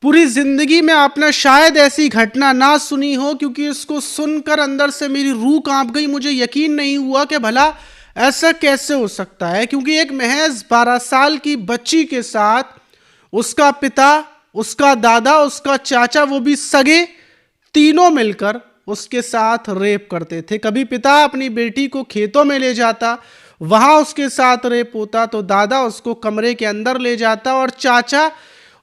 पूरी जिंदगी में आपने शायद ऐसी घटना ना सुनी हो, क्योंकि इसको सुनकर अंदर से मेरी रूह कांप गई। मुझे यकीन नहीं हुआ कि भला ऐसा कैसे हो सकता है, क्योंकि एक महज 12 साल की बच्ची के साथ उसका पिता, उसका दादा, उसका चाचा, वो भी सगे, तीनों मिलकर उसके साथ रेप करते थे। कभी पिता अपनी बेटी को खेतों में ले जाता, वहां उसके साथ रेप होता, तो दादा उसको कमरे के अंदर ले जाता और चाचा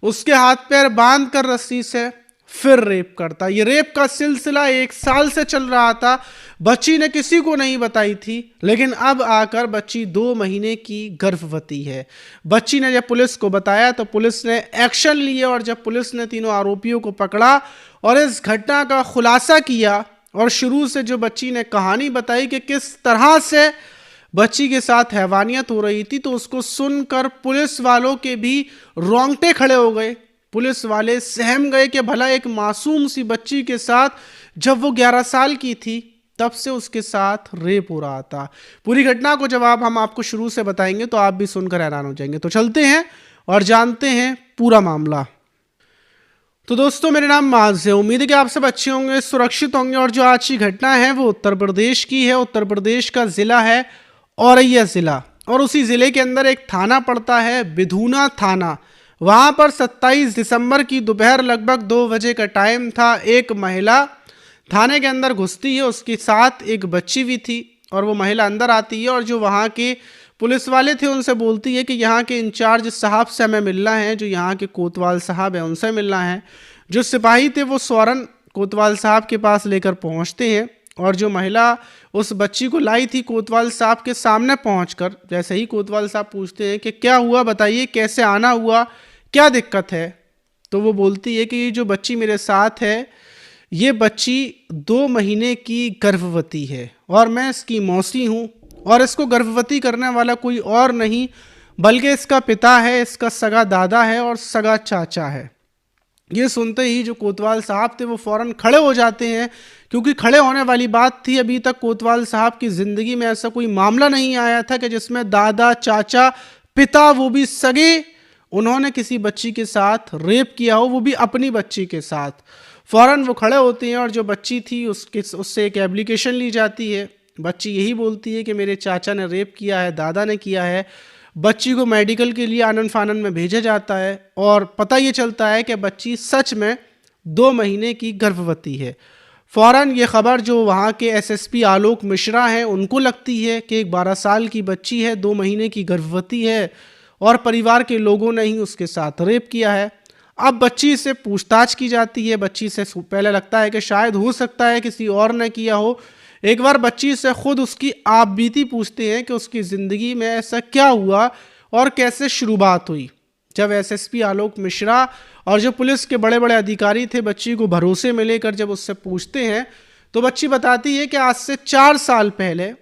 उसके हाथ पैर बांध कर रस्सी से फिर रेप करता। ये रेप का सिलसिला 1 साल से चल रहा था। बच्ची ने किसी को नहीं बताई थी, लेकिन अब आकर बच्ची 2 महीने की गर्भवती है। बच्ची ने जब पुलिस को बताया तो पुलिस ने एक्शन लिया, और जब पुलिस ने तीनों आरोपियों को पकड़ा और इस घटना का खुलासा किया और शुरू से जो बच्ची ने कहानी बताई कि किस तरह से बच्ची के साथ हैवानियत हो रही थी, तो उसको सुनकर पुलिस वालों के भी रोंगटे खड़े हो गए। पुलिस वाले सहम गए कि भला एक मासूम सी बच्ची के साथ, जब वो 11 साल की थी, तब से उसके साथ रेप हो रहा था। पूरी घटना को जब हम आपको शुरू से बताएंगे तो आप भी सुनकर हैरान हो जाएंगे। तो चलते हैं और जानते हैं पूरा मामला। तो दोस्तों, मेरा नाम माज है। उम्मीद है कि आप सब अच्छे होंगे, सुरक्षित होंगे। और जो आज की घटना है वो उत्तर प्रदेश की है। उत्तर प्रदेश का जिला है औरैया जिला, और उसी जिले के अंदर एक थाना पड़ता है, बिधूना थाना। वहां पर 27 दिसंबर की दोपहर लगभग 2 बजे का टाइम था। एक महिला थाने के अंदर घुसती है, उसके साथ एक बच्ची भी थी, और वो महिला अंदर आती है और जो वहाँ के पुलिस वाले थे उनसे बोलती है कि यहाँ के इंचार्ज साहब से हमें मिलना है, जो यहाँ के कोतवाल साहब हैं उनसे मिलना है। जो सिपाही थे वो फौरन कोतवाल साहब के पास लेकर पहुँचते हैं, और जो महिला उस बच्ची को लाई थी कोतवाल साहब के सामने पहुंचकर, जैसे ही कोतवाल साहब पूछते हैं कि क्या हुआ, बताइए कैसे आना हुआ, क्या दिक्कत है, तो वो बोलती है कि ये जो बच्ची मेरे साथ है, ये बच्ची 2 महीने की गर्भवती है और मैं इसकी मौसी हूँ, और इसको गर्भवती करने वाला कोई और नहीं बल्कि इसका पिता है, इसका सगा दादा है और सगा चाचा है। ये सुनते ही जो कोतवाल साहब थे वो फौरन खड़े हो जाते हैं, क्योंकि खड़े होने वाली बात थी। अभी तक कोतवाल साहब की ज़िंदगी में ऐसा कोई मामला नहीं आया था कि जिसमें दादा, चाचा, पिता, वो भी सगे, उन्होंने किसी बच्ची के साथ रेप किया हो, वो भी अपनी बच्ची के साथ। फौरन वो खड़े होते हैं और जो बच्ची थी उससे एक एप्लीकेशन ली जाती है। बच्ची यही बोलती है कि मेरे चाचा ने रेप किया है, दादा ने किया है। बच्ची को मेडिकल के लिए आनन फानन में भेजा जाता है, और पता ये चलता है कि बच्ची सच में 2 महीने की गर्भवती है। फौरन ये खबर जो वहाँ के एसएसपी आलोक मिश्रा हैं उनको लगती है कि एक 12 साल की बच्ची है, 2 महीने की गर्भवती है, और परिवार के लोगों ने ही उसके साथ रेप किया है। अब बच्ची से पूछताछ की जाती है। बच्ची से पहले लगता है कि शायद हो सकता है किसी और ने किया हो। एक बार बच्ची से खुद उसकी आप बीती पूछते हैं कि उसकी ज़िंदगी में ऐसा क्या हुआ और कैसे शुरुआत हुई। जब एसएसपी आलोक मिश्रा और जो पुलिस के बड़े बड़े अधिकारी थे बच्ची को भरोसे में लेकर जब उससे पूछते हैं, तो बच्ची बताती है कि आज से 4 साल पहले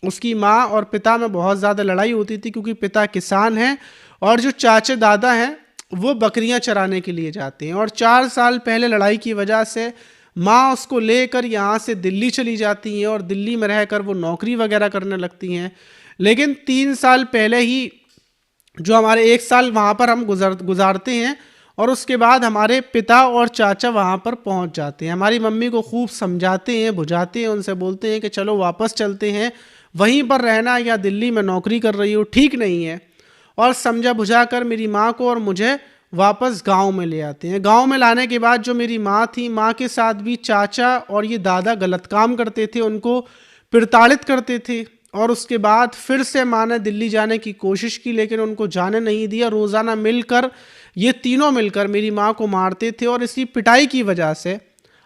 उसकी माँ और पिता में बहुत ज़्यादा लड़ाई होती थी, क्योंकि पिता किसान हैं और जो चाचे दादा हैं वो बकरियां चराने के लिए जाते हैं। और 4 साल पहले लड़ाई की वजह से माँ उसको लेकर यहाँ से दिल्ली चली जाती हैं, और दिल्ली में रहकर वो नौकरी वगैरह करने लगती हैं। लेकिन 3 साल पहले ही जो हमारे 1 साल वहाँ पर हम गुजारते हैं, और उसके बाद हमारे पिता और चाचा वहाँ पर पहुँच जाते हैं। हमारी मम्मी को खूब समझाते हैं, बुझाते हैं, उनसे बोलते हैं कि चलो वापस चलते हैं, वहीं पर रहना या दिल्ली में नौकरी कर रही हो ठीक नहीं है। और समझा बुझा कर मेरी माँ को और मुझे वापस गांव में ले आते हैं। गांव में लाने के बाद जो मेरी माँ थी, माँ के साथ भी चाचा और ये दादा गलत काम करते थे, उनको प्रताड़ित करते थे। और उसके बाद फिर से माँ ने दिल्ली जाने की कोशिश की, लेकिन उनको जाने नहीं दिया। रोज़ाना मिलकर ये तीनों मिलकर मेरी माँ को मारते थे, और इसी पिटाई की वजह से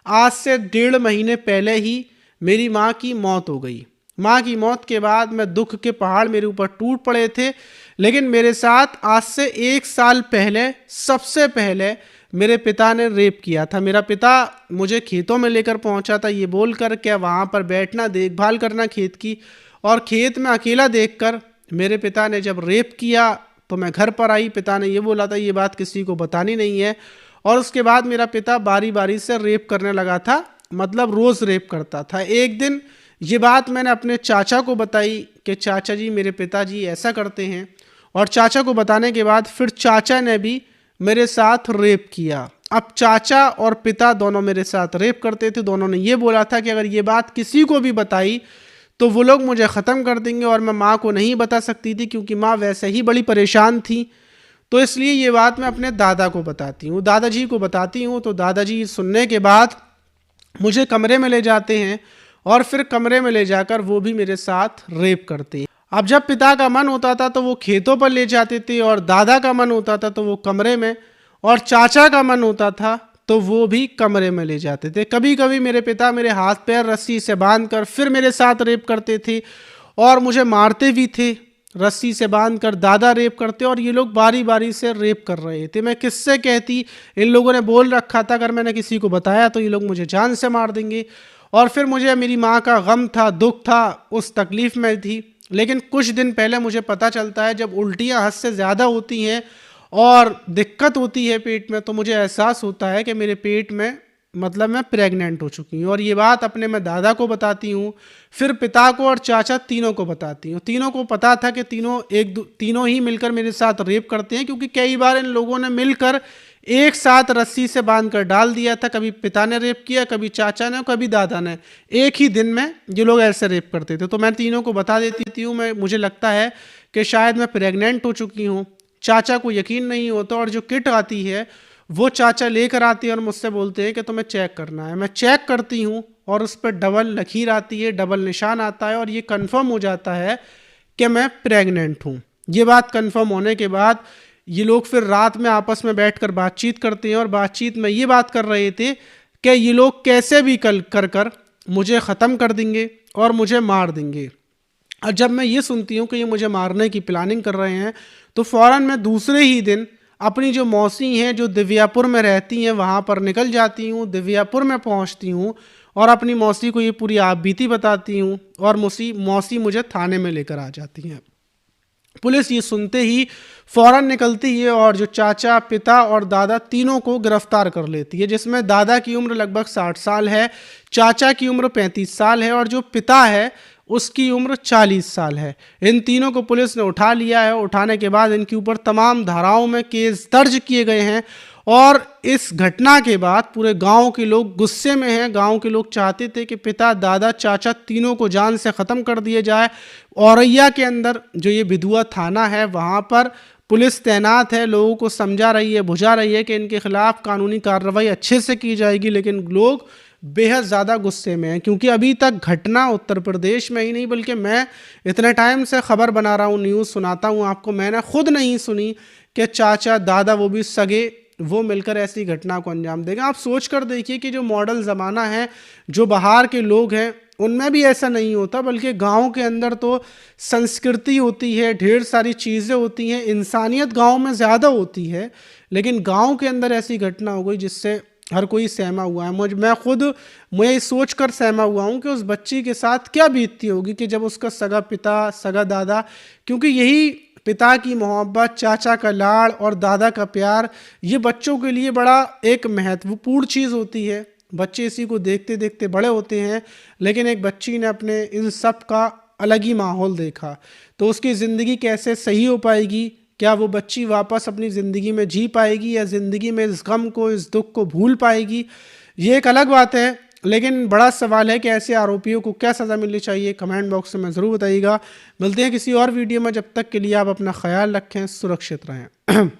आज से 1.5 महीने पहले ही मेरी माँ की मौत हो गई। माँ की मौत के बाद मैं दुख के पहाड़ मेरे ऊपर टूट पड़े थे। लेकिन मेरे साथ आज से 1 साल पहले सबसे पहले मेरे पिता ने रेप किया था। मेरा पिता मुझे खेतों में लेकर पहुंचा था, ये बोलकर क्या वहाँ पर बैठना, देखभाल करना खेत की, और खेत में अकेला देखकर मेरे पिता ने जब रेप किया तो मैं घर पर आई। पिता ने ये बोला था ये बात किसी को बतानी नहीं है, और उसके बाद मेरा पिता बारी बारी से रेप करने लगा था, मतलब रोज़ रेप करता था। एक दिन ये बात मैंने अपने चाचा को बताई कि चाचा जी मेरे पिताजी ऐसा करते हैं, और चाचा को बताने के बाद फिर चाचा ने भी मेरे साथ रेप किया। अब चाचा और पिता दोनों मेरे साथ रेप करते थे। दोनों ने ये बोला था कि अगर ये बात किसी को भी बताई तो वो लोग मुझे ख़त्म कर देंगे, और मैं माँ को नहीं बता सकती थी क्योंकि माँ वैसे ही बड़ी परेशान थी। तो इसलिए ये बात मैं अपने दादा को बताती हूँ, दादाजी को बताती हूँ। तो दादाजी सुनने के बाद मुझे कमरे में ले जाते हैं, और फिर कमरे में ले जाकर वो भी मेरे साथ रेप करते हैं। अब जब पिता का मन होता था तो वो खेतों पर ले जाते थे, और दादा का मन होता था तो वो कमरे में, और चाचा का मन होता था तो वो भी कमरे में ले जाते थे। कभी कभी मेरे पिता मेरे हाथ पैर रस्सी से बांधकर फिर मेरे साथ रेप करते थे, और मुझे मारते भी थे। रस्सी से बांधकर दादा रेप करते, और ये लोग बारी बारी से रेप कर रहे थे। मैं किससे कहती, इन लोगों ने बोल रखा था अगर मैंने किसी को बताया तो ये लोग मुझे जान से मार देंगे। और फिर मुझे मेरी माँ का गम था, दुख था, उस तकलीफ़ में थी। लेकिन कुछ दिन पहले मुझे पता चलता है जब उल्टियाँ हद से ज़्यादा होती हैं और दिक्कत होती है पेट में, तो मुझे एहसास होता है कि मेरे पेट में मतलब मैं प्रेग्नेंट हो चुकी हूँ। और ये बात अपने मैं दादा को बताती हूँ, फिर पिता को और चाचा तीनों को बताती हूँ। तीनों को पता था कि तीनों ही मिलकर मेरे साथ रेप करते हैं, क्योंकि कई बार इन लोगों ने मिलकर एक साथ रस्सी से बांध कर डाल दिया था। कभी पिता ने रेप किया, कभी चाचा ने, कभी दादा ने। एक ही दिन में ये लोग ऐसे रेप करते थे। तो मैं तीनों को बता देती हूँ। मुझे लगता है कि शायद मैं प्रेग्नेंट हो चुकी हूँ। चाचा को यकीन नहीं होता, और जो किट आती है वो चाचा लेकर आती है और मुझसे बोलते हैं कि तुम्हें चेक करना है। मैं चेक करती हूँ और उस पर डबल लकीर आती है, डबल निशान आता है, और ये कंफर्म हो जाता है कि मैं प्रेग्नेंट हूँ। ये बात कंफर्म होने के बाद ये लोग फिर रात में आपस में बैठकर बातचीत करते हैं, और बातचीत में ये बात कर रहे थे कि ये लोग कैसे भी कर मुझे ख़त्म कर देंगे और मुझे मार देंगे। और जब मैं ये सुनती हूँ कि ये मुझे मारने की प्लानिंग कर रहे हैं, तो फ़ौरन मैं दूसरे ही दिन अपनी जो मौसी हैं जो दिव्यापुर में रहती हैं वहाँ पर निकल जाती हूँ। दिव्यापुर में पहुँचती हूँ और अपनी मौसी को ये पूरी आप बीती बताती हूँ, और मौसी मुझे थाने में लेकर आ जाती हैं। पुलिस ये सुनते ही फ़ौरन निकलती है और जो चाचा, पिता और दादा तीनों को गिरफ्तार कर लेती है, जिसमें दादा की उम्र लगभग 60 साल है, चाचा की उम्र 35 साल है, और जो पिता है उसकी उम्र 40 साल है। इन तीनों को पुलिस ने उठा लिया है। उठाने के बाद इनके ऊपर तमाम धाराओं में केस दर्ज किए गए हैं, और इस घटना के बाद पूरे गांव के लोग गुस्से में हैं। गांव के लोग चाहते थे कि पिता, दादा, चाचा तीनों को जान से ख़त्म कर दिया जाए। औरैया के अंदर जो ये बिधुआ थाना है वहाँ पर पुलिस तैनात है, लोगों को समझा रही है, बुझा रही है कि इनके खिलाफ़ कानूनी कार्रवाई अच्छे से की जाएगी। लेकिन लोग बेहद ज़्यादा गुस्से में हैं, क्योंकि अभी तक घटना उत्तर प्रदेश में ही नहीं बल्कि मैं इतने टाइम से ख़बर बना रहा हूँ, न्यूज़ सुनाता हूँ आपको, मैंने खुद नहीं सुनी कि चाचा, दादा, वो भी सगे, वो मिलकर ऐसी घटना को अंजाम देगा। आप सोच कर देखिए कि जो मॉडल ज़माना है, जो बाहर के लोग हैं, उनमें भी ऐसा नहीं होता, बल्कि गांव के अंदर तो संस्कृति होती है, ढेर सारी चीज़ें होती हैं, इंसानियत गांव में ज़्यादा होती है। लेकिन गांव के अंदर ऐसी घटना हो गई जिससे हर कोई सहमा हुआ है। मैं ये सोच कर सहमा हुआ हूँ कि उस बच्ची के साथ क्या बीतती होगी कि जब उसका सगा पिता, सगा दादा, क्योंकि यही पिता की मोहब्बत, चाचा का लाड़ और दादा का प्यार, ये बच्चों के लिए बड़ा एक महत्वपूर्ण चीज़ होती है। बच्चे इसी को देखते देखते बड़े होते हैं। लेकिन एक बच्ची ने अपने इन सब का अलग ही माहौल देखा, तो उसकी ज़िंदगी कैसे सही हो पाएगी? क्या वो बच्ची वापस अपनी ज़िंदगी में जी पाएगी, या ज़िंदगी में इस गम को, इस दुख को भूल पाएगी? ये एक अलग बात है। लेकिन बड़ा सवाल है कि ऐसे आरोपियों को क्या सज़ा मिलनी चाहिए। कमेंट बॉक्स में ज़रूर बताइएगा। मिलते हैं किसी और वीडियो में, जब तक के लिए आप अपना ख्याल रखें, सुरक्षित रहें।